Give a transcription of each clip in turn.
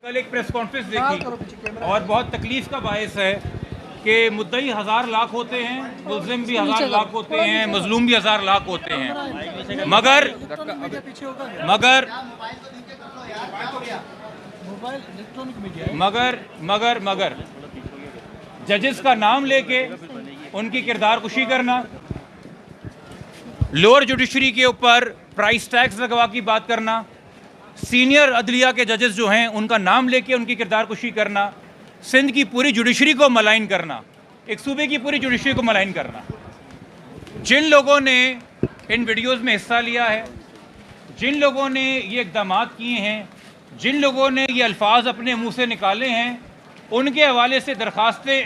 कल एक press conference देखी और बहुत तकलीफ का बायस है कि मुद्दई 1000 लाख होते हैं, मुल्जिम भी 1000 लाख होते हैं, मजलूम भी 1000 लाख होते हैं, मगर जजेस का नाम लेके उनकी किरदार कुशी करना, लोअर जुडिशरी के ऊपर प्राइस टैक्स लगवा की बात करना, सीनियर अदलिया के जजेस जो हैं उनका नाम लेके उनकी किरदार कुशी करना, सिंध की पूरी जुडिशरी को मलाइन करना, एक सूबे की पूरी जुडिशरी को मलाइन करना। जिन लोगों ने इन वीडियोस में हिस्सा लिया है, जिन लोगों ने ये इक़दामात किए हैं, जिन लोगों ने ये अल्फाज अपने मुंह से निकाले हैं, उनके हवाले से दरख्वास्तें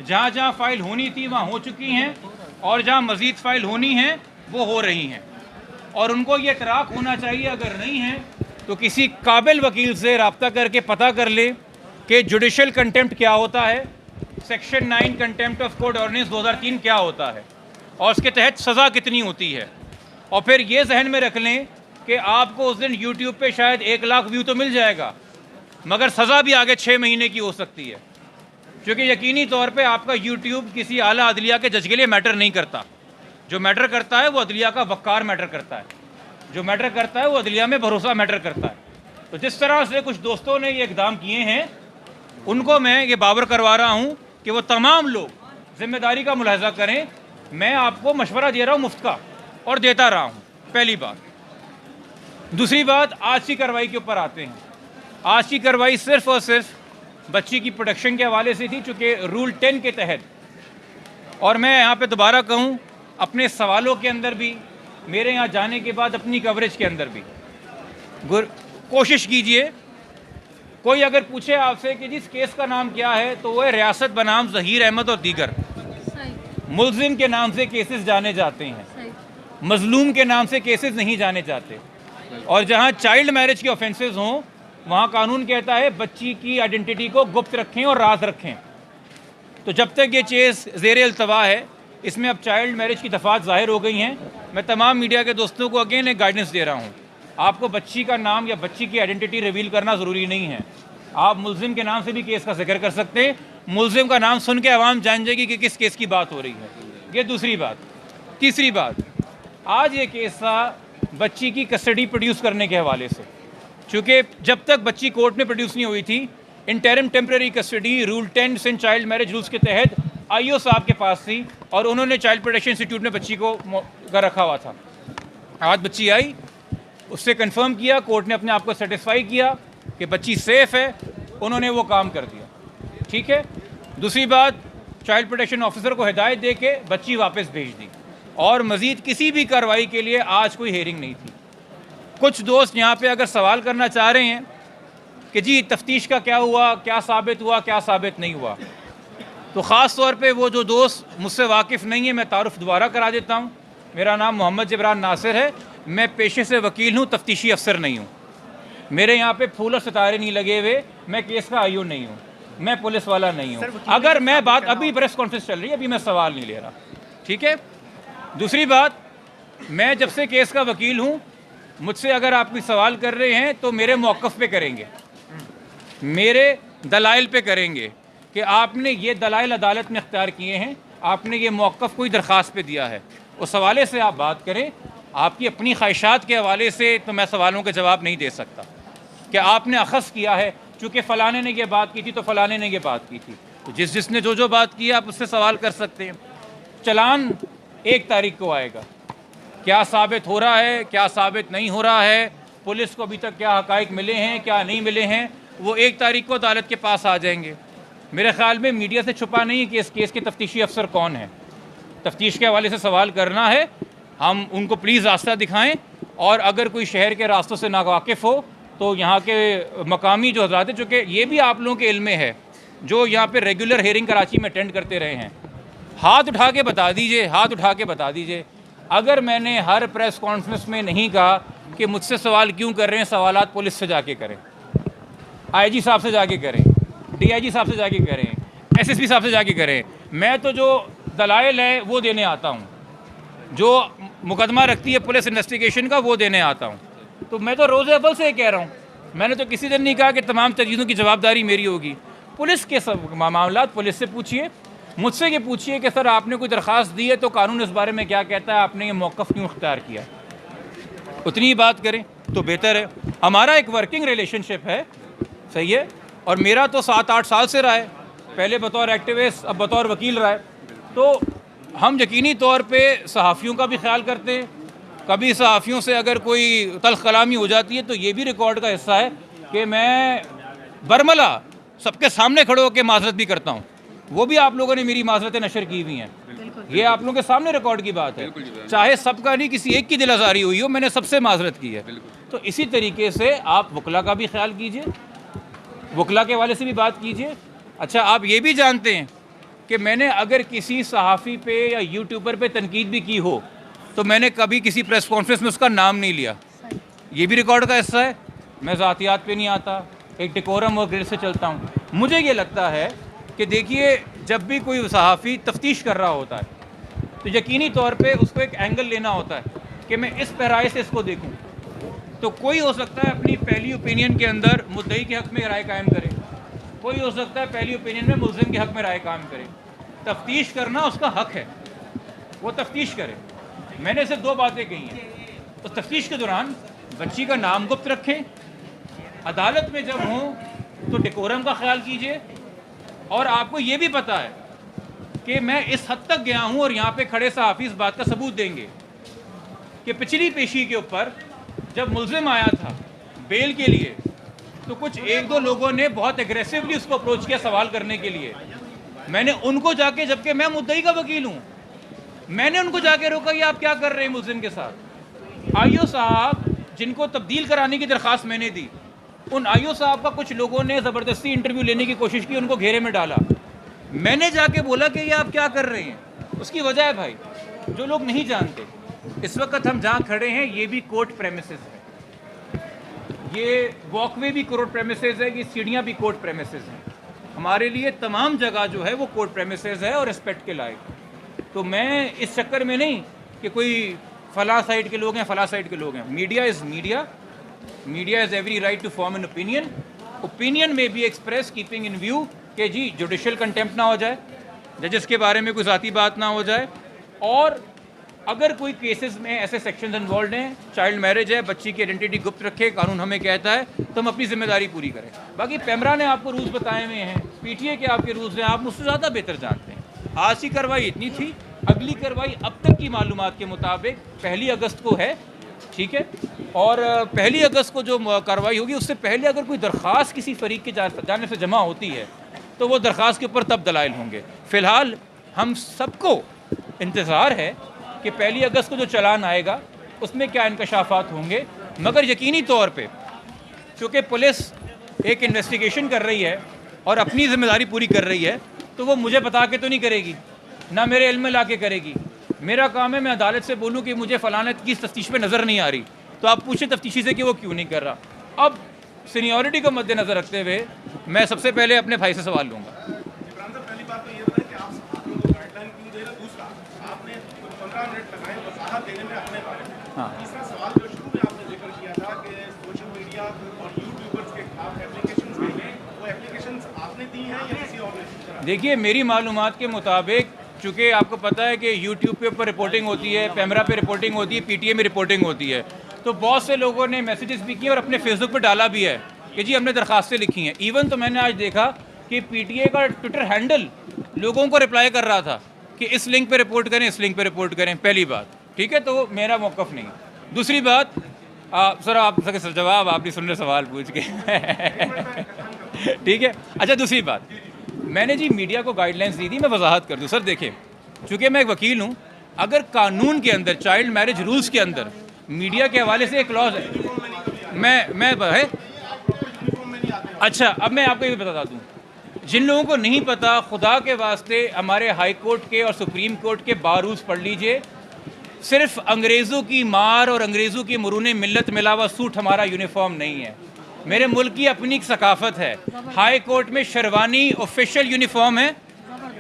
जहाँ जहाँ फ़ाइल होनी थी वहाँ हो चुकी हैं और जहाँ मज़ीद फ़ाइल होनी है वो हो रही हैं। और उनको ये इतराक़ होना चाहिए, अगर नहीं है तो किसी काबिल वकील से रब्ता करके पता कर ले कि जुडिशल कंटेम्प्ट क्या होता है, section 9 contempt of court ordinance 2003 क्या होता है और उसके तहत सज़ा कितनी होती है। और फिर ये जहन में रख लें कि आपको उस दिन यूट्यूब पे शायद 1 लाख व्यू तो मिल जाएगा, मगर सज़ा भी आगे 6 महीने की हो सकती है, क्योंकि यकीनी तौर पे आपका यूट्यूब किसी आला अदलिया के जज के लिए मैटर नहीं करता। जो मैटर करता है वो अदलिया का वक़ार मैटर करता है, जो मैटर करता है वो अदलिया में भरोसा मैटर करता है। तो जिस तरह से कुछ दोस्तों ने ये इक़दाम किए हैं, उनको मैं ये बावर करवा रहा हूँ कि वो तमाम लोग ज़िम्मेदारी का मुलाहजा करें। मैं आपको मशवरा दे रहा हूँ मुफ्त का और देता रहा हूँ, पहली बात। दूसरी बात, आज की कार्रवाई के ऊपर आते हैं। आज की कार्रवाई सिर्फ़ और सिर्फ बच्ची की प्रोटेक्शन के हवाले से थी, चूँकि रूल 10 के तहत। और मैं यहाँ पे दोबारा कहूँ, अपने सवालों के अंदर भी, मेरे यहाँ जाने के बाद अपनी कवरेज के अंदर भी कोशिश कीजिए, कोई अगर पूछे आपसे कि जिस केस का नाम क्या है, तो वह रियासत बनाम ज़हीर अहमद और दीगर मुल्जिम के नाम से केसेस जाने जाते हैं, मजलूम के नाम से केसेस नहीं जाने जाते। और जहाँ चाइल्ड मैरिज के ऑफेंसेस हों, वहाँ कानून कहता है बच्ची की आइडेंटिटी को गुप्त रखें और राज रखें। तो जब तक ये केस ज़ेर अल्तवा है, इसमें अब चाइल्ड मैरिज की दफ़ात ज़ाहिर हो गई हैं। मैं तमाम मीडिया के दोस्तों को अगेन एक गाइडेंस दे रहा हूँ, आपको बच्ची का नाम या बच्ची की आइडेंटिटी रिवील करना ज़रूरी नहीं है। आप मुल्जिम के नाम से भी केस का जिक्र कर सकते हैं, मुल्जिम का नाम सुन के आवाम जान जाएगी कि किस केस की बात हो रही है। ये दूसरी बात। तीसरी बात, आज ये केस था बच्ची की कस्टडी प्रोड्यूस करने के हवाले से, चूँकि जब तक बच्ची कोर्ट में प्रोड्यूस नहीं हुई थी, interim temporary custody rule 10 Sindh child marriage rules के तहत IO साहब के पास थी और उन्होंने चाइल्ड प्रोटेक्शन इंस्टीट्यूट में बच्ची को घर रखा हुआ था। आज बच्ची आई, उससे कंफर्म किया, कोर्ट ने अपने आप को सेटिस्फाई किया कि बच्ची सेफ़ है, उन्होंने वो काम कर दिया। ठीक है। दूसरी बात, चाइल्ड प्रोटेक्शन ऑफिसर को हिदायत दे के बच्ची वापस भेज दी और मज़ीद किसी भी कार्रवाई के लिए आज कोई हेयरिंग नहीं थी। कुछ दोस्त यहाँ पे अगर सवाल करना चाह रहे हैं कि जी तफ्तीश का क्या हुआ, क्या साबित हुआ, क्या साबित नहीं हुआ, तो ख़ास तौर पे वो जो दोस्त मुझसे वाकिफ़ नहीं है, मैं तारुफ दोबारा करा देता हूँ। मेरा नाम मोहम्मद जबरान नासिर है, मैं पेशे से वकील हूँ, तफ्तीशी अफसर नहीं हूँ। मेरे यहाँ पे फूल और सितारे नहीं लगे हुए, मैं केस का IO नहीं हूँ, मैं पुलिस वाला नहीं हूँ। अगर मैं बात, अभी प्रेस कॉन्फ्रेंस चल रही है, अभी मैं सवाल नहीं ले रहा। ठीक है। दूसरी बात, मैं जब से केस का वकील हूँ, मुझसे अगर आप कोई सवाल कर रहे हैं तो मेरे मौक़िफ़ पे करेंगे, मेरे दलाइल पे करेंगे कि आपने ये दलाइल अदालत में इख्तियार किए हैं, आपने ये मौक़िफ़ कोई दरख्वास्त पे दिया है, उस हवाले से आप बात करें। आपकी अपनी ख्वाहिशात के हवाले से तो मैं सवालों के जवाब नहीं दे सकता कि आपने अखज़ किया है, चूँकि फ़लाने ने ये बात की थी तो फ़लाने ने ये बात की थी। तो जिसने जो बात की आप उससे सवाल कर सकते हैं। चलान 1 तारीख को आएगा, क्या साबित हो रहा है, क्या साबित नहीं हो रहा है, पुलिस को अभी तक क्या हक़ाइक़ मिले हैं, क्या नहीं मिले हैं, वो 1 तारीख को अदालत के पास आ जाएंगे। मेरे ख़्याल में मीडिया से छुपा नहीं कि इस केस के तफ्तीशी अफसर कौन है। तफ्तीश के हवाले से सवाल करना है, हम उनको प्लीज़ रास्ता दिखाएं। और अगर कोई शहर के रास्तों से नावाकिफ़ हो तो यहाँ के मकामी जो हज़रात हैं, चूँकि ये भी आप लोगों के इल्म में है, जो यहाँ पे रेगुलर हेयरिंग कराची में अटेंड करते रहे हैं, हाथ उठा के बता दीजिए, हाथ उठा के बता दीजिए। अगर मैंने हर प्रेस कॉन्फ्रेंस में नहीं कहा कि मुझसे सवाल क्यों कर रहे हैं, सवालात पुलिस से जाके करें, IG साहब से जाके करें, DIG साहब से जाके करें, SSP साहब से जाके करें। मैं तो जो दलाइल है वो देने आता हूँ, जो मुकदमा रखती है पुलिस इन्वेस्टिगेशन का वो देने आता हूँ। तो मैं तो रोज़ अव्वल से कह रहा हूँ मैंने तो किसी दिन नहीं कहा कि तमाम चीज़ों की जवाबदारी मेरी होगी। पुलिस के सब मामला पुलिस से पूछिए, मुझसे ये पूछिए कि सर आपने कोई दरख्वास्त दी है तो कानून इस बारे में क्या कहता है, आपने ये मौक़िफ़ क्यों इख्तियार किया, उतनी ही बात करें तो बेहतर है। हमारा एक वर्किंग रिलेशनशिप है, सही है, और मेरा तो 7-8 साल से रहा है, पहले बतौर एक्टिविस्ट अब बतौर वकील रहा है। तो हम यकीनी तौर पे सहाफ़ियों का भी ख्याल करते हैं। कभी सहाफ़ियों से अगर कोई तल्ख़ कलामी हो जाती है तो ये भी रिकॉर्ड का हिस्सा है कि मैं बरमला सबके सामने खड़े होकर माज़रत भी करता हूँ। वो भी आप लोगों ने मेरी माज़रतें नशर की हुई हैं, ये आप लोगों के सामने रिकॉर्ड की बात है। चाहे सबका नहीं, किसी एक की दिल आज़ारी हुई हो, मैंने सबसे माज़रत की है। तो इसी तरीके से आप वकला का भी ख्याल कीजिए, वकला के वाले से भी बात कीजिए। अच्छा, आप ये भी जानते हैं कि मैंने अगर किसी सहाफ़ी पे या यूट्यूबर पे तनकीद भी की हो तो मैंने कभी किसी प्रेस कॉन्फ्रेंस में उसका नाम नहीं लिया, ये भी रिकॉर्ड का हिस्सा है। मैं ज़ातियात पे नहीं आता, एक डेकोरम और ग्रेड से चलता हूँ। मुझे ये लगता है कि देखिए, जब भी कोई सहाफ़ी तफ्तीश कर रहा होता है तो यकीनी तौर पे उसको एक एंगल लेना होता है कि मैं इस पैराए से इसको देखूं। तो कोई हो सकता है अपनी पहली ओपिनियन के अंदर मुद्दई के हक़ में राय कायम करे, कोई हो सकता है पहली ओपिनियन में मुल्ज़िम के हक़ में राय कायम करे। तफ्तीश करना उसका हक़ है, वो तफ्तीश करे। मैंने सिर्फ 2 बातें कही हैं। उस तफ्तीश के दौरान बच्ची का नाम गुप्त रखें, अदालत में जब हों तो डेकोरम का ख्याल कीजिए, और आपको ये भी पता है कि मैं इस हद तक गया हूँ और यहाँ पे खड़े सहाफ़ी इस बात का सबूत देंगे कि पिछली पेशी के ऊपर जब मुल्ज़िम आया था बेल के लिए तो कुछ 1-2 लोगों ने बहुत एग्रेसिवली उसको अप्रोच किया सवाल करने के लिए। मैंने उनको जाके, जबकि मैं मुद्दई का वकील हूँ, मैंने उनको जाके रोका, ये आप क्या कर रहे हैं मुल्ज़िम के साथ। आईओ साहब जिनको तब्दील कराने की दरख्वास्त मैंने दी, उन आईओ साहब का कुछ लोगों ने ज़बरदस्ती इंटरव्यू लेने की कोशिश की, उनको घेरे में डाला। मैंने जाके बोला कि ये आप क्या कर रहे हैं। उसकी वजह है भाई, जो लोग नहीं जानते, इस वक्त हम जहाँ खड़े हैं ये भी कोर्ट प्रेमिसेस है, ये वॉकवे भी कोर्ट प्रेमिसेस है, ये सीढ़ियाँ भी कोर्ट प्रेमिसेस हैं। हमारे लिए तमाम जगह जो है वो कोर्ट प्रेमिसेस है और रिस्पेक्ट के लायक। तो मैं इस चक्कर में नहीं कि कोई फला साइड के लोग हैं, फला साइड के लोग हैं। Media is media, media is every right to form an opinion. Opinion में भी एक्सप्रेस कीपिंग इन व्यू कि जी जुडिशल कंटेम्प्ट ना हो जाए, जजेस के बारे में कोई ज़ाती बात ना हो जाए, और अगर कोई केसेस में ऐसे सेक्शंस इन्वॉल्व हैं, चाइल्ड मैरिज है, बच्ची की आइडेंटिटी गुप्त रखे, कानून हमें कहता है, तो हम अपनी जिम्मेदारी पूरी करें। बाकी पेमरा ने आपको रूल्स बताए हुए हैं, पीटीए के आपके रूल्स हैं, आप मुझसे ज़्यादा बेहतर जानते हैं। आज की कार्रवाई इतनी थी, अगली कार्रवाई अब तक की मालूमात के मुताबिक 1 अगस्त को है, ठीक है। और 1 अगस्त को जो कार्रवाई होगी उससे पहले अगर कोई दरख्वास्त किसी फरीक के जाने से जमा होती है तो वो दरख्वास्त के ऊपर तब दलाइल होंगे। फ़िलहाल हम सबको इंतज़ार है कि 1 अगस्त को जो चालान आएगा उसमें क्या इंकशाफात होंगे, मगर यकीनी तौर पे चूँकि पुलिस एक इन्वेस्टिगेशन कर रही है और अपनी ज़िम्मेदारी पूरी कर रही है, तो वो मुझे बता के तो नहीं करेगी, ना मेरे इल्म में ला के करेगी। मेरा काम है मैं अदालत से बोलूँ कि मुझे फ़लाना की तफ्तीश में नज़र नहीं आ रही, तो आप पूछें तफ्तीशी से कि वो क्यों नहीं कर रहा। अब सीनियरिटी को मद्देनज़र रखते हुए मैं सबसे पहले अपने भाई से सवाल लूँगा। पहली बात तो ये बताएं कि आप गाइडलाइन क्यों दे रहे हैं, दूसरा आपने 15 मिनट लगाए वजाहत देने में अपने बारे में। हाँ, तीसरा सवाल जो शुरू में आपने जिक्र किया था कि सोशल मीडिया और यूट्यूबर्स के खिलाफ एप्लीकेशंस हैं, वो एप्लीकेशंस आपने दी हैं या किसी और ने? देखिए, मेरी मालूमात के मुताबिक, चूँकि आपको पता है कि यूट्यूब के ऊपर रिपोर्टिंग होती है, पेमरा पे रिपोर्टिंग होती है, पीटीए में रिपोर्टिंग होती है, तो बहुत से लोगों ने मैसेजेस भी किए और अपने फेसबुक पर डाला भी है कि जी हमने दरख्वास्तें लिखी हैं। इवन तो मैंने आज देखा कि पीटीए का ट्विटर हैंडल लोगों को रिप्लाई कर रहा था कि इस लिंक पे रिपोर्ट करें, इस लिंक पे रिपोर्ट करें। पहली बात, ठीक है, तो मेरा मौक़िफ़ नहीं। दूसरी बात, सर आप सर जवाब आप नहीं सुन रहे सवाल पूछ के ठीक है। अच्छा, दूसरी बात, मैंने जी मीडिया को गाइडलाइंस दी थी, मैं वजाहत कर दूँ। सर देखिए, चूँकि मैं एक वकील हूँ, अगर कानून के अंदर चाइल्ड मैरिज रूल्स के अंदर मीडिया के हवाले से एक क्लॉज है, मैं है। अच्छा, अब मैं आपको ये बता दूँ, जिन लोगों को नहीं पता, खुदा के वास्ते हमारे हाई कोर्ट के और सुप्रीम कोर्ट के बार रूल्स पढ़ लीजिए। सिर्फ अंग्रेज़ों की मार और अंग्रेज़ों की मरून मिल्लत मिलावा सूट हमारा यूनिफॉर्म नहीं है। मेरे मुल्क की अपनी एक सकाफ़त है। हाई कोर्ट में शेरवानी ऑफिशियल यूनिफॉर्म है,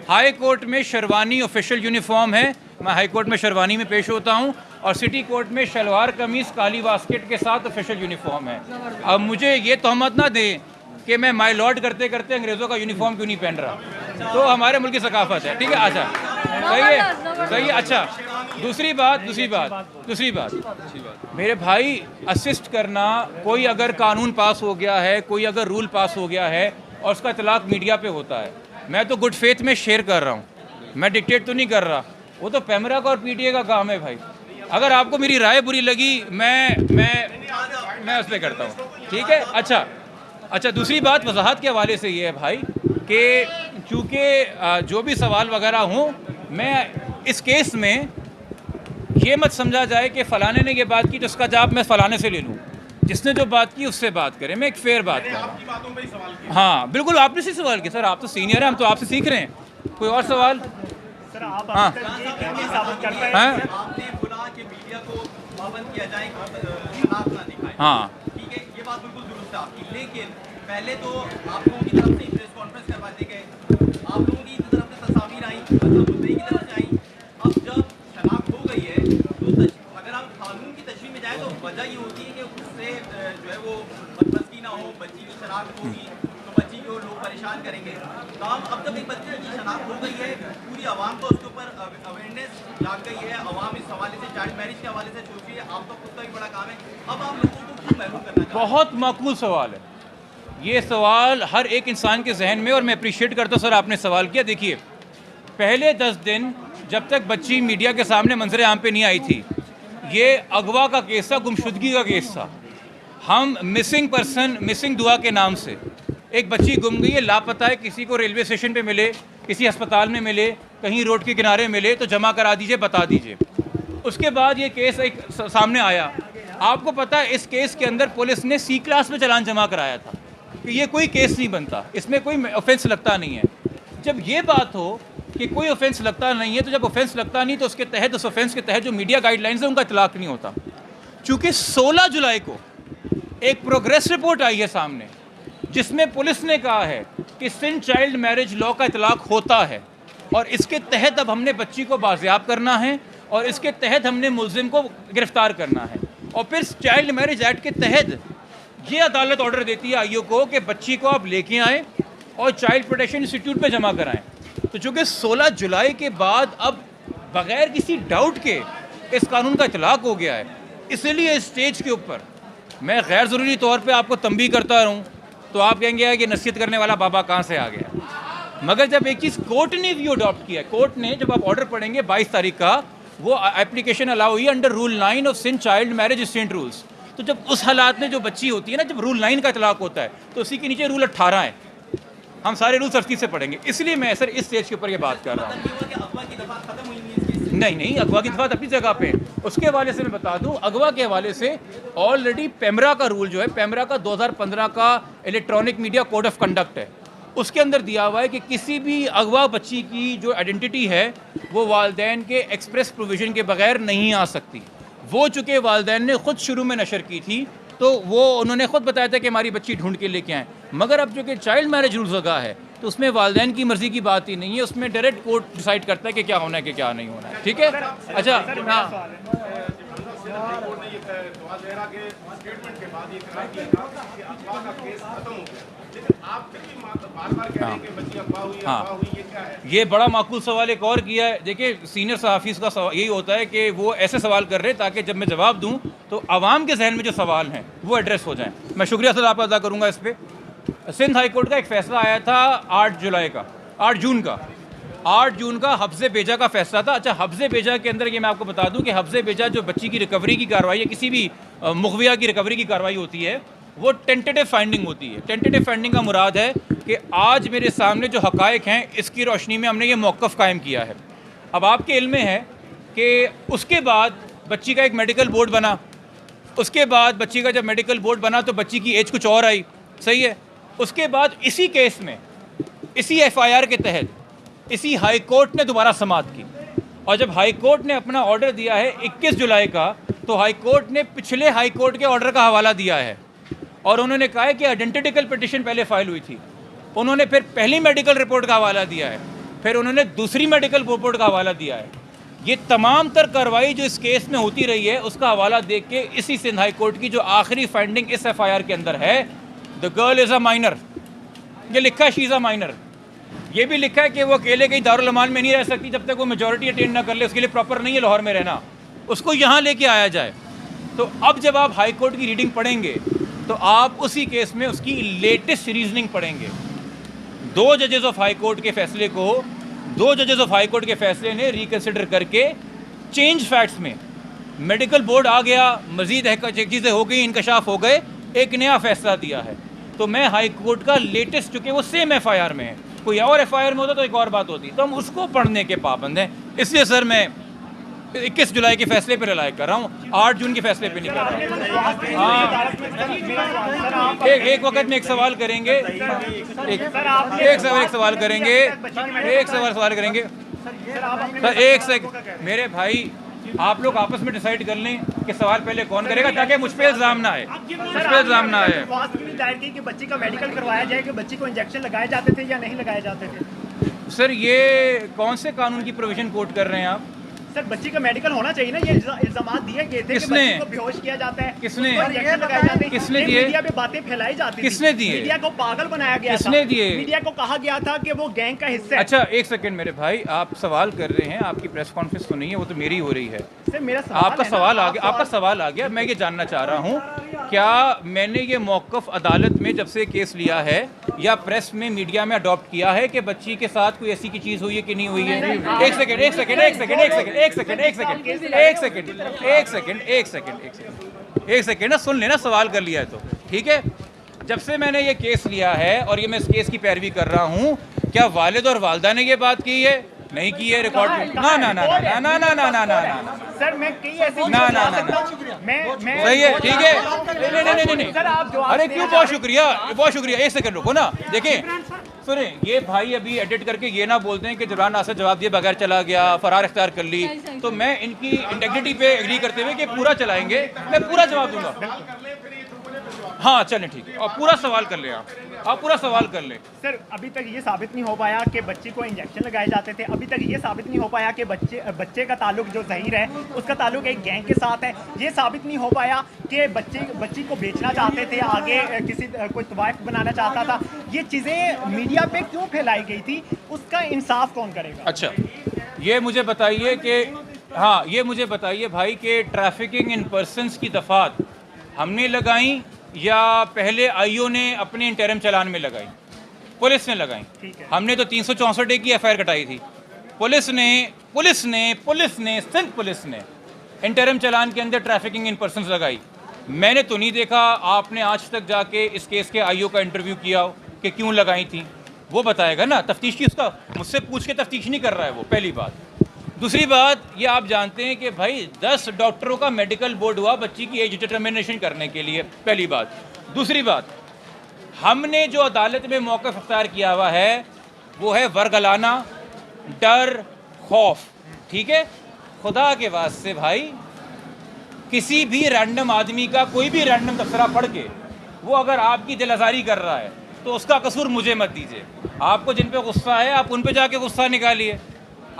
हाई कोर्ट में शेरवानी ऑफिशियल यूनिफॉर्म है। मैं हाई कोर्ट में शेरवानी में पेश होता हूँ और सिटी कोर्ट में शलवार कमीज़ काली बास्केट के साथ ऑफिशियल यूनिफॉर्म है। अब मुझे ये तहमत ना दें कि मैं माय लॉर्ड करते करते अंग्रेज़ों का यूनिफॉर्म क्यों नहीं पहन रहा, तो हमारे मुल्क की सकाफत है। ठीक है, अच्छा सही है। अच्छा, दूसरी बात मेरे भाई, असिस्ट करना, कोई अगर कानून पास हो गया है, कोई अगर रूल पास हो गया है और उसका इतलाक मीडिया पे होता है, मैं तो गुड फेथ में शेयर कर रहा हूँ, मैं डिक्टेट तो नहीं कर रहा। वो तो पैमरा का और पीटीए का काम है भाई। अगर आपको मेरी राय बुरी लगी, मैं उस पर करता हूँ। ठीक है, अच्छा, दूसरी बात वजाहत के हवाले से ये है भाई कि चूँकि जो भी सवाल वगैरह हों, मैं इस केस में ये मत समझा जाए कि फ़लाने ने ये बात की तो उसका जवाब मैं फ़लाने से ले लूँ। जिसने जो बात की उससे बात करें, मैं एक फेयर बात कर रहा हूँ। आपकी बातों पे ही सवाल किया। हाँ बिल्कुल, आपने से सवाल किया सर, आप तो सीनियर हैं, हम तो आपसे सीख रहे हैं। कोई और सवाल? सर आप हाँ। ये साबित करता है हाँ आपने बोला कि मीडिया को पाबंद किया जाए, शनाख्त ना दिखाए। हाँ ठीक है, ये बात बिल्कुल दुरुस्त है आपकी, लेकिन पहले तो आप लोगों की तरफ से प्रेस कॉन्फ्रेंस करवाते गए, आप लोगों की तरफ से तस्वीर आई, मतलब मुद्दई की तरफ से आई। अब जब शनाख्त हो गई है तो अगर आप कानून की तशरीह में जाए तो वजह ये होती है कि उससे जो है वो बदमज़गी ना हो, बच्ची की शनाख्त होगी तो बच्ची को लोग परेशान करेंगे। तो अब जब एक बच्चे की शनाख्त हो गई है, पूरी आवाम को उसके ऊपर अवेयरनेस जाग गई है, आवाम इस हवाले से, चाइल्ड मैरिज के हवाले से सोच रही है, आपका खुद का भी बड़ा काम है, अब आप लोगों को क्यों महरूम करना चाहते हैं? बहुत माकूल सवाल है ये सवाल, हर एक इंसान के जहन में, और मैं अप्रिशिएट करता हूँ सर आपने सवाल किया। देखिए, पहले 10 दिन जब तक बच्ची मीडिया के सामने मंजर आम पे नहीं आई थी, ये अगवा का केस था, गुमशुदगी का केस था। हम मिसिंग दुआ के नाम से एक बच्ची गुम गई है, लापता है, किसी को रेलवे स्टेशन पे मिले, किसी अस्पताल में मिले, कहीं रोड के किनारे मिले तो जमा करा दीजिए, बता दीजिए। उसके बाद ये केस एक सामने आया। आपको पता है इस केस के अंदर पुलिस ने C क्लास में चालान जमा कराया था कि ये कोई केस नहीं बनता, इसमें कोई ऑफेंस लगता नहीं है। जब ये बात हो कि कोई ऑफेंस लगता नहीं है, तो जब ऑफेंस लगता नहीं तो उसके तहत, उस ऑफेंस के तहत जो मीडिया गाइडलाइंस है उनका इतलाक नहीं होता। चूँकि 16 जुलाई को एक प्रोग्रेस रिपोर्ट आई है सामने, जिसमें पुलिस ने कहा है कि सिंध चाइल्ड मैरिज लॉ का इतलाक होता है, और इसके तहत अब हमने बच्ची को बाजियाब करना है और इसके तहत हमने मुलजिम को गिरफ्तार करना है। और फिर चाइल्ड मैरिज एक्ट के तहत ये अदालत ऑर्डर देती है आईओ को कि बच्ची को आप लेके आएँ और चाइल्ड प्रोटेक्शन इंस्टीट्यूट पे जमा कराएं। तो चूँकि 16 जुलाई के बाद अब बग़ैर किसी डाउट के इस कानून का इतलाक हो गया है, इसलिए इस स्टेज के ऊपर मैं गैर ज़रूरी तौर पे आपको तंबीह करता रहूँ तो आप कहेंगे कि नसीहत करने वाला बाबा कहाँ से आ गया। मगर जब एक चीज़ कोर्ट ने व्यू अडॉप्ट किया है, कोर्ट ने, जब आप ऑर्डर पढ़ेंगे 22 तारीख का, वो एप्लीकेशन अलाउ हुई under rule 9 of Sindh child marriage state rules. तो जब उस हालात में जो बच्ची होती है ना, जब रूल 9 का इतलाक होता है तो उसी के नीचे रूल 18 है। हम सारे रूल सख्ती से पढ़ेंगे, इसलिए मैं सर इस स्टेज के ऊपर ये बात कर रहा हूँ। अगवा की दफा खत्म हुई नहीं है इस केस से? नहीं, अगवा की दफा अपनी जगह पे। उसके हवाले से मैं बता दूं, अगवा के हवाले से ऑलरेडी पेमरा का रूल जो है, पेमरा का 2015 का electronic media code of conduct है, उसके अंदर दिया हुआ है कि किसी भी अगवा बच्ची की जो आइडेंटिटी है वो वालिदैन के एक्सप्रेस प्रोविज़न के बगैर नहीं आ सकती। वो चूँकि वालिदैन ने ख़ुद शुरू में नशर की थी, तो वो उन्होंने ख़ुद बताया था कि हमारी बच्ची ढूंढ के लेके आएँ। मगर अब जो कि चाइल्ड मैरिज रूल्स लगा है तो उसमें वालिदैन की मर्ज़ी की बात ही नहीं है, उसमें डायरेक्ट कोर्ट डिसाइड करता है कि क्या होना है कि क्या नहीं होना है। ठीक है, अच्छा, हाँ, कोर्ट ने ये दुआ के स्टेटमेंट के बाद ये करार किया था कि अगवा का केस खत्म हो गया, लेकिन आप फिर भी बार-बार कह रहे हैं कि बच्ची अगवा हुई, ये क्या है? ये बड़ा माकूल सवाल एक और किया है। देखिए, सीनियर सहाफ़ीज़ का सवाल यही होता है कि वो ऐसे सवाल कर रहे हैं ताकि जब मैं जवाब दूं तो आवाम के जहन में जो सवाल हैं वो एड्रेस हो जाएं। मैं शुक्रिया सर आपका अदा करूँगा इस पर। सिंध हाई कोर्ट का एक फ़ैसला आया था 8 जून का हफ्ज़े बेजा का फ़ैसला था। अच्छा, हफ्ज़े बेजा के अंदर ये मैं आपको बता दूं कि हफ्ज़े बेजा जो बच्ची की रिकवरी की कार्रवाई है, किसी भी मुखबिया की रिकवरी की कार्रवाई होती है, वो टेंटेटिव फाइंडिंग होती है। टेंटेटिव फाइंडिंग का मुराद है कि आज मेरे सामने जो हक़ाइक़ हैं इसकी रोशनी में हमने ये मौक़िफ़ कायम किया है। अब आपके इल्म में है कि उसके बाद बच्ची का एक मेडिकल बोर्ड बना, उसके बाद बच्ची का जब मेडिकल बोर्ड बना तो बच्ची की एज कुछ और आई, सही है। उसके बाद इसी केस में, इसी FIR के तहत, इसी हाई कोर्ट ने दोबारा समाअत की, और जब हाई कोर्ट ने अपना ऑर्डर दिया है 21 जुलाई का, तो हाई कोर्ट ने पिछले हाई कोर्ट के ऑर्डर का हवाला दिया है और उन्होंने कहा है कि आइडेंटिकल पिटिशन पहले फाइल हुई थी, उन्होंने फिर पहली मेडिकल रिपोर्ट का हवाला दिया है, फिर उन्होंने दूसरी मेडिकल रिपोर्ट का हवाला दिया है। ये तमाम तर कार्रवाई जो इस केस में होती रही है उसका हवाला देख के इसी सिंध हाई कोर्ट की जो आखिरी फाइंडिंग इस FIR के अंदर है, the girl is a minor, ये लिखा है शी इज़ अ माइनर। ये भी लिखा है कि वो अकेले कहीं दारुल अमान में नहीं रह सकती जब तक वो मेजॉरिटी अटेंड ना कर ले, उसके लिए प्रॉपर नहीं है लाहौर में रहना, उसको यहाँ लेके आया जाए। तो अब जब आप हाई कोर्ट की रीडिंग पढ़ेंगे तो आप उसी केस में उसकी लेटेस्ट रीजनिंग पढ़ेंगे। दो जजेस ऑफ हाई कोर्ट के फैसले को, दो जजेस ऑफ हाई कोर्ट के फैसले ने रिकन्सिडर करके चेंज फैक्ट्स में मेडिकल बोर्ड आ गया, मजीद चीज़ें हो गई, इंकशाफ हो गए, एक नया फैसला दिया है। तो मैं हाई कोर्ट का लेटेस्ट, चूँकि वो सेम FIR में है, कोई और FIR में होता तो एक और बात होती, तो हम उसको पढ़ने के पाबंद हैं। इसलिए सर मैं 21 जुलाई के फैसले पर रिलाय कर रहा हूँ, 8 जून के फैसले पे नहीं कर रहा हूँ। हाँ, एक वक्त में एक सवाल करेंगे, एक सवाल करेंगे, एक सवाल करेंगे सर, एक सेकंड मेरे भाई, आप लोग आपस में डिसाइड कर लें कि सवाल पहले कौन करेगा ताकि मुझ पे इल्जाम ना आए, मुझ पे इल्जाम ना आए। दायर की कि बच्ची का मेडिकल करवाया जाए कि बच्ची को इंजेक्शन लगाए जाते थे या नहीं लगाए जाते थे। सर ये कौन से कानून की प्रोविजन कोट कर रहे हैं आप? सर बच्ची का मेडिकल होना चाहिए ना, ये इल्जाम दिए गए थे कि बच्ची को बेहोश किया जाता है, किसने इंजेक्शन लगाए जाते हैं, किसने दिए? मीडिया पे बातें फैलाई जाती थी, किसने दिए? मीडिया को पागल बनाया गया, किसने दिए? मीडिया को कहा गया था कि वो गैंग का हिस्सा है। अच्छा एक सेकंड मेरे भाई, आप सवाल कर रहे हैं, आपकी प्रेस कॉन्फ्रेंस तो नहीं है, वो तो मेरी हो रही है। सर मेरा सवाल आपका सवाल आ गया, आपका सवाल आ गया। मैं ये जानना चाह रहा हूँ, क्या मैंने ये मौक़िफ़ अदालत में जब से केस लिया है या प्रेस में, मीडिया में अडॉप्ट किया है कि बच्ची के साथ कोई ऐसी की चीज़ हुई है कि नहीं हुई है? एक सेकंड एक सेकंड एक सेकंड एक सेकंड एक सेकंड एक सेकंड एक सेकंड एक सेकंड एक सेकंड एक सेकंड ना, सुन लेना, सवाल कर लिया है तो ठीक है। जब से मैंने ये केस लिया है और ये मैं इस केस की पैरवी कर रहा हूँ, क्या वालिद और वालदा ने ये बात की है? नहीं की है रिकॉर्ड में? ना ना ना ना ना ना ना ना ना सर मैं कई ऐसे ना ना ना ना मैं सही है, ठीक है। नहीं नहीं नहीं नहीं, सर आप जवाब अरे क्यों, बहुत शुक्रिया, बहुत शुक्रिया। एक सेकंड रुको ना, देखें सुने, ये भाई अभी एडिट करके ये ना बोलते हैं कि जबरान नासिर जवाब दिए बगैर चला गया, फरार इख्तियार कर ली, तो मैं इनकी इंटेग्रिटी पे एग्री करते हुए कि पूरा चलाएंगे, मैं पूरा जवाब दूंगा। हाँ चलें ठीक है, और पूरा सवाल कर लें, आप पूरा सवाल कर लें। सर अभी तक ये साबित नहीं हो पाया कि बच्ची को इंजेक्शन लगाए जाते थे, अभी तक ये साबित नहीं हो पाया कि बच्चे का ताल्लुक जो ज़हीर है उसका ताल्लुक एक गैंग के साथ है, ये साबित नहीं हो पाया कि बच्ची को बेचना चाहते थे, आगे किसी कोई वाइफ बनाना चाहता था। ये चीज़ें मीडिया पे क्यों फैलाई गई थी, उसका इंसाफ कौन करेगा? अच्छा ये मुझे बताइए कि, हाँ ये मुझे बताइए भाई कि ट्रैफिकिंग इन पर्सनस की दफात हमने लगाई या पहले आईओ ने अपने इंटरम चलान में लगाई? पुलिस ने लगाई। हमने तो 364 की FIR कटाई थी। पुलिस ने सिंध पुलिस ने इंटरम चलान के अंदर ट्रैफिकिंग इन पर्सनस लगाई। मैंने तो नहीं देखा आपने आज तक जाके इस केस के आईओ का इंटरव्यू किया हो कि क्यों लगाई थी, वो बताएगा ना। तफ्तीश की, उसका मुझसे पूछ के तफ्तीश नहीं कर रहा है वो, पहली बात। दूसरी बात, ये आप जानते हैं कि भाई 10 डॉक्टरों का मेडिकल बोर्ड हुआ बच्ची की एज डिटर्मिनेशन करने के लिए, पहली बात। दूसरी बात, हमने जो अदालत में मौक़िफ़ अख्तियार किया हुआ है वो है वरगलाना, डर, खौफ, ठीक है। खुदा के वास्ते भाई, किसी भी रैंडम आदमी का कोई भी रैंडम तबसरा पढ़ के वो अगर आपकी दिल आज़ारी कर रहा है तो उसका कसूर मुझे मत दीजिए। आपको जिन पे गुस्सा है आप उन पे जाके गुस्सा निकालिए।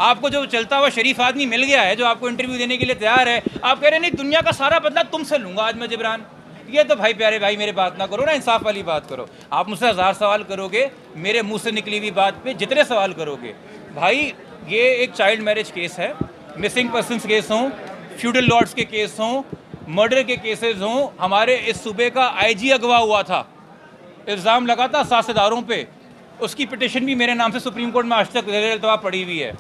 आपको जो चलता हुआ शरीफ आदमी मिल गया है जो आपको इंटरव्यू देने के लिए तैयार है, आप कह रहे हैं नहीं दुनिया का सारा बदला तुमसे लूँगा आज मैं जिब्रान, ये तो भाई प्यारे भाई मेरे बात ना करो ना, इंसाफ वाली बात करो। आप मुझसे 1000 सवाल करोगे, मेरे मुंह से निकली हुई बात पे जितने सवाल करोगे भाई, ये एक चाइल्ड मैरिज केस है, मिसिंग पर्सनस केस हों, फ्यूडल लॉर्ड्स के केस हों, मर्डर के केसेस हों। हमारे इस सूबे का IG अगवा हुआ था, इल्ज़ाम लगा था सासेदारों पे, उसकी पिटिशन भी मेरे नाम से सुप्रीम कोर्ट में आज तक ज़ेर-ए-इल्तवा पड़ी हुई है।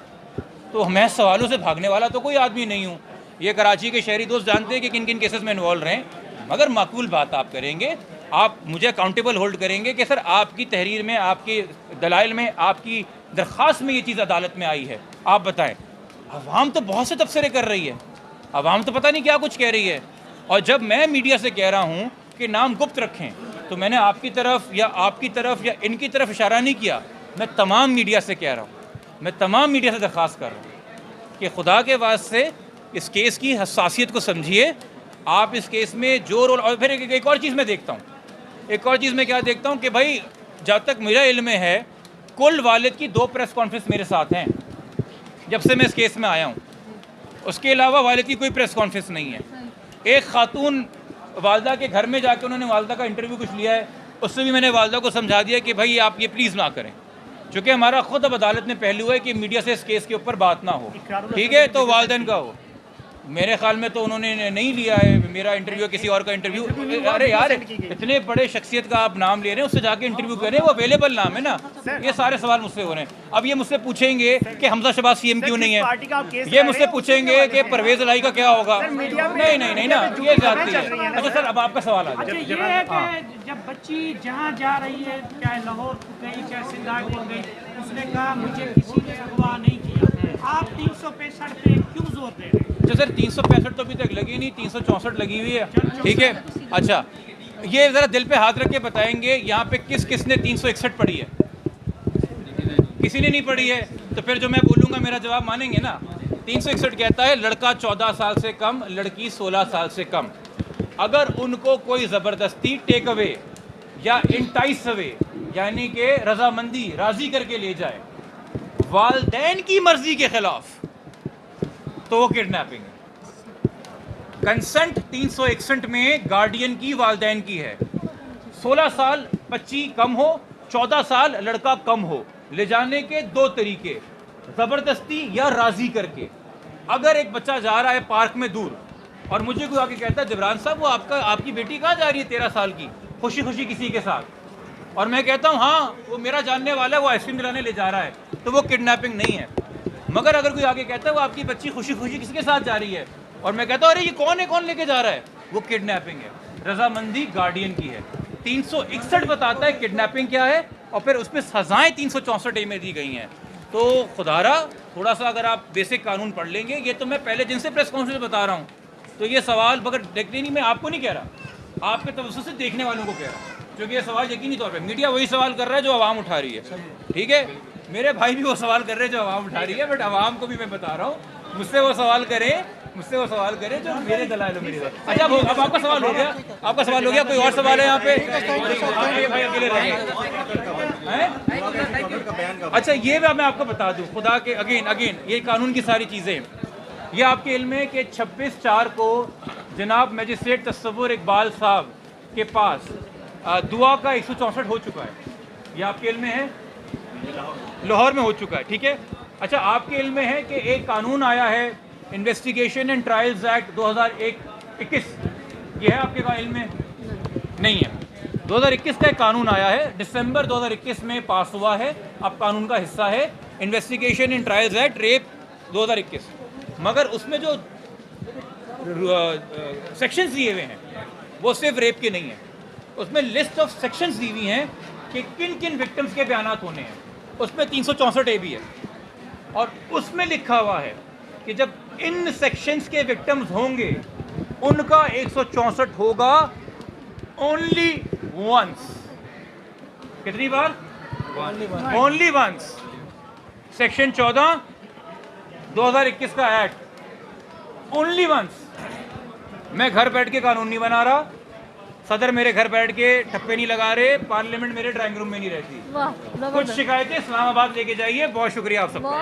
तो मैं सवालों से भागने वाला तो कोई आदमी नहीं हूँ। ये कराची के शहरी दोस्त जानते हैं कि किन किन केसेस में इन्वॉल्व रहे हैं, मगर माकूल बात आप करेंगे, आप मुझे अकाउंटेबल होल्ड करेंगे कि सर आपकी तहरीर में, आपके दलाइल में, आपकी दरख्वास्त में ये चीज़ अदालत में आई है। आप बताएं, अवाम तो बहुत से तबसरे कर रही है, अवाम तो पता नहीं क्या कुछ कह रही है। और जब मैं मीडिया से कह रहा हूँ कि नाम गुप्त रखें, तो मैंने आपकी तरफ या इनकी तरफ इशारा नहीं किया, मैं तमाम मीडिया से कह रहा हूँ, मैं तमाम मीडिया से दरख्वास्त कर रहा हूँ कि खुदा के वास्ते इस केस की हसासियत को समझिए। आप इस केस में जो रोल, और फिर एक और चीज़ मैं देखता हूँ, एक और चीज़ मैं क्या देखता हूँ कि भाई जब तक मेरा इल्म है, कुल वालिद की 2 प्रेस कॉन्फ्रेंस मेरे साथ हैं जब से मैं इस केस में आया हूँ। उसके अलावा वालिद की कोई प्रेस कॉन्फ्रेंस नहीं है। एक खातून वालदा के घर में जाके उन्होंने वालदा का इंटरव्यू कुछ लिया है, उससे भी मैंने वालदा को समझा दिया कि भाई आप ये प्लीज़ ना करें, चूँकि हमारा खुद अब अदालत में पहलू है कि मीडिया से इस केस के ऊपर बात ना हो, ठीक है। तो वालदैन का हो, मेरे ख्याल में तो उन्होंने नहीं लिया है मेरा इंटरव्यू, किसी और का इंटरव्यू। अरे यार, इतने बड़े शख्सियत का आप नाम ले रहे हैं, उससे जाके इंटरव्यू करें, वो अवेलेबल नाम है ना। ये सारे सवाल मुझसे हो रहे हैं। अब ये मुझसे पूछेंगे कि हमजा शहबाज सीएम क्यों नहीं है, ये मुझसे पूछेंगे कि परवेज इलाही का क्या होगा। नहीं नहीं नहीं ना, ये जाती है। अच्छा सर, अब आपका सवाल आ अच्छा, जाए। ये है कि जब बच्ची जहाँ जा रही है, चाहे लाहौर गई चाहे सिंधापुर गई, उसने कहा मुझे किसी ने अगवा नहीं किया। आप 365 पे क्यों जोर दे रहे हैं? अच्छा सर, 365 तो अभी तक लगी नहीं, 364 लगी हुई है, ठीक है। अच्छा, ये ज़रा दिल पे हाथ रख के बताएंगे यहाँ पे किसने 361 पढ़ी है? किसी ने नहीं पढ़ी है। तो फिर जो मैं बोलूँगा मेरा जवाब मानेंगे ना। 361 कहता है लड़का 14 साल से कम, लड़की 16 साल से कम, अगर उनको कोई ज़बरदस्ती टेक अवे या इंटाइस अवे यानी कि रजामंदी राज़ी करके ले जाए वालदैन की मर्जी के खिलाफ, तो वो किडनैपिंग है। कंसेंट 361 में गार्डियन की वालदैन की है। 16 साल बच्ची कम हो, 14 साल लड़का कम हो, ले जाने के दो तरीके, ज़बरदस्ती या राज़ी करके। अगर एक बच्चा जा रहा है पार्क में दूर और मुझे कोई आके कहता है जबरान साहब वो आपकी बेटी कहाँ जा रही है 13 साल की, खुशी खुशी किसी के साथ, और मैं कहता हूँ हाँ वो मेरा जानने वाला है, वो आइसक्रीम दिलाने ले जा रहा है, तो वो किडनैपिंग नहीं है। मगर अगर कोई आगे कहता है वो आपकी बच्ची खुशी खुशी किसी के साथ जा रही है और मैं कहता हूँ अरे ये कौन लेके जा रहा है, वो किडनैपिंग है। रजामंदी गार्डियन की है। 361 बताता है किडनैपिंग क्या है और फिर उस पर सजाएँ 364 में दी गई हैं। तो खुदारा थोड़ा सा अगर आप बेसिक कानून पढ़ लेंगे, ये तो मैं पहले जिनसे प्रेस कॉन्फ्रेंस में बता रहा हूँ, तो ये सवाल मगर देखने नहीं, मैं आपको नहीं कह रहा, आपके तवज्जुह से देखने वालों को कह रहा हूँ, क्योंकि ये सवाल यकीनी तौर पे मीडिया वही सवाल कर रहा है जो आवाम उठा रही है, ठीक है। मेरे भाई भी वो सवाल कर रहे हैं जो आवाम उठा रही है, बट आवाम को भी मैं बता रहा हूँ मुझसे वो सवाल करें जो मेरे दलाल मेरी। अच्छा अब आपका सवाल हो गया, कोई और सवाल है यहाँ पे? भाई अकेले रहेंगे। अच्छा ये मैं आपको बता दूँ, खुदा के अगेन ये कानून की सारी चीज़ें, ये आपके इल्म है कि 26/4 को जनाब मजिस्ट्रेट तस्वुर इकबाल साहब के पास दुआ का 164 हो चुका है। ये आपके इल्म में है, लाहौर में हो चुका है, ठीक है। अच्छा आपके इल्म में है कि एक कानून आया है इन्वेस्टिगेशन एंड ट्रायल्स एक्ट 2021, ये है आपके इल्म में? नहीं है। 2021 का एक कानून आया है, दिसंबर 2021 में पास हुआ है, अब कानून का हिस्सा है investigation and trials act rape 2021। मगर उसमें जो सेक्शंस दिए हुए हैं वो सिर्फ रेप के नहीं है, उसमें लिस्ट ऑफ सेक्शंस दी हुई हैं कि किन किन विक्टिम्स के बयानात होने हैं। उसमें 364 भी है और उसमें लिखा हुआ है कि जब इन सेक्शंस के विक्टिम्स होंगे उनका 164 होगा ओनली वंस। कितनी बार? Only once. सेक्शन 14 2021 का एक्ट, ओनली वंस। मैं घर बैठ के कानून नहीं बना रहा, सदर मेरे घर बैठ के ठप्पे नहीं लगा रहे, पार्लियामेंट मेरे ड्राइंग रूम में नहीं रहती। कुछ शिकायतें इस्लामाबाद लेके जाइए। बहुत शुक्रिया आप सबका।